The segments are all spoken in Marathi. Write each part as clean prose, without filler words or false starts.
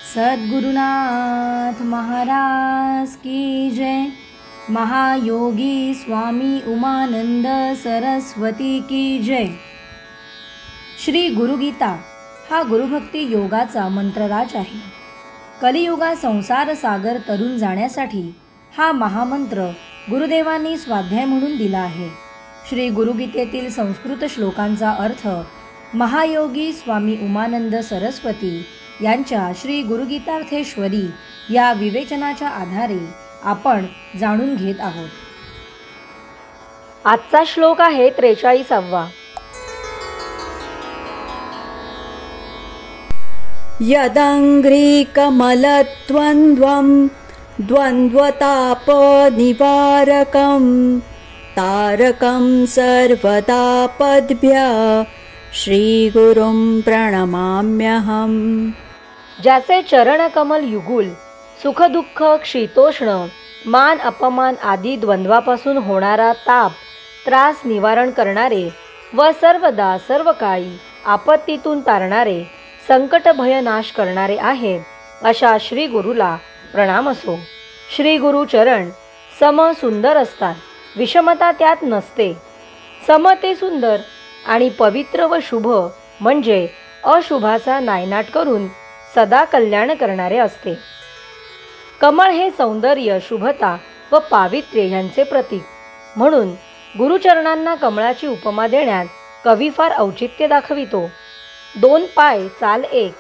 सद्गुरुनाथ महाराज की जय। महायोगी स्वामी उमानंद सरस्वती की जय। श्री गुरुगीता हा गुरुभक्ती योगाचा मंत्रराज आहे। कलियुगा संसार सागर तरून जाण्यासाठी हा महामंत्र गुरुदेवांनी स्वाध्याय म्हणून दिला आहे। श्री गुरुगीतेतील संस्कृत श्लोकांचा अर्थ महायोगी स्वामी उमानंद सरस्वती यांच्या श्री गुरुगीतार्थेश्वरी या विवेचनाच्या आधारे आपण जाणून घेत आहोत। आजचा श्लोक आहे 43वा। यदङ्घ्रिकमलद्वन्द्वं द्वन्द्वतापनिवारकं तारकं सर्वतापद्भ्यः श्रीगुरुं प्रणमाम्यहम्। ज्याचे चरणकमल युगुल सुखदुःख शीतोष्ण मान अपमान आदी द्वंद्वापासून होणारा ताप त्रास निवारण करणारे व सर्वदा सर्वकाळी आपत्तीतून तारणारे संकट भय नाश करणारे आहेत, अशा श्री गुरुला प्रणाम असो। श्री गुरु चरण सम सुंदर असतात, विषमता त्यात नसते। सम ते सुंदर आणि पवित्र व शुभ म्हणजे अशुभाचा नायनाट करून सदा कल्याण करणारे असते। कमळ हे सौंदर्य, शुभता व पावित्र्य यांचे प्रतीक, म्हणून गुरुचरणांना कमळाची उपमा देण्यात कवी फार औचित्य दाखवितो। 2 पाय चाल एक,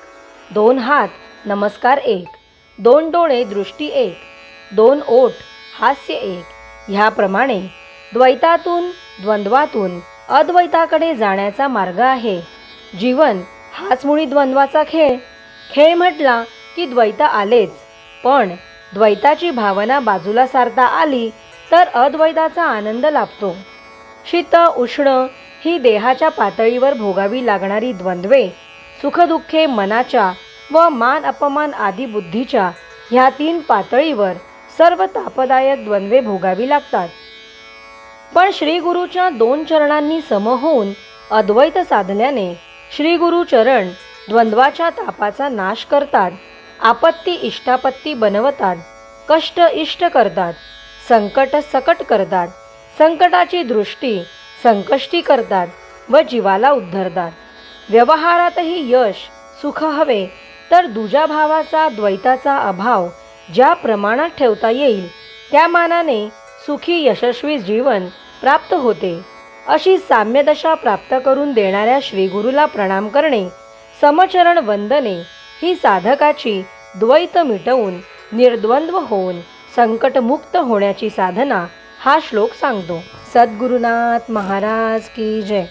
2 हात नमस्कार एक, 2 डोळे दृष्टी एक, 2 ओठ हास्य एक, ह्याप्रमाणे द्वैतातून द्वंद्वातून अद्वैताकडे जाण्याचा मार्ग आहे। जीवन हाच मुळी द्वंद्वाचा खेळ। खेळ म्हटला की द्वैत आलेच, पण द्वैताची भावना बाजूला सारता आली तर अद्वैताचा आनंद लाभतो। शीत उष्ण ही देहाच्या पातळीवर भोगावी लागणारी द्वंद्वे, सुखदुःखे मनाच्या व मान अपमान आदी बुद्धीच्या ह्या 3 पातळीवर सर्व तापदायक द्वंद्वे भोगावी लागतात। पण श्री गुरुच्या 2 चरणांनी सम होऊन अद्वैत साधल्याने श्री गुरु चरण द्वंद्वाच्या तापाचा नाश करतात, आपत्ती इष्टापत्ती बनवतात, कष्ट इष्ट करतात, संकट सकट करतात, संकटाची दृष्टी संकष्टी करतात व जीवाला उद्धरतात। व्यवहारातही यश सुख हवे तर दुजाभावाचा द्वैताचा अभाव ज्या प्रमाणात ठेवता येईल त्या मानाने सुखी यशस्वी जीवन प्राप्त होते। अशी साम्यदशा प्राप्त करून देणाऱ्या श्री गुरुला प्रणाम करणे, समचरण वंदने ही साधकाची द्वैत मिटवून निर्द्वंद्व होऊन संकटमुक्त होण्याची साधना हा श्लोक सांगतो। सद्गुरुनाथ महाराज की जय।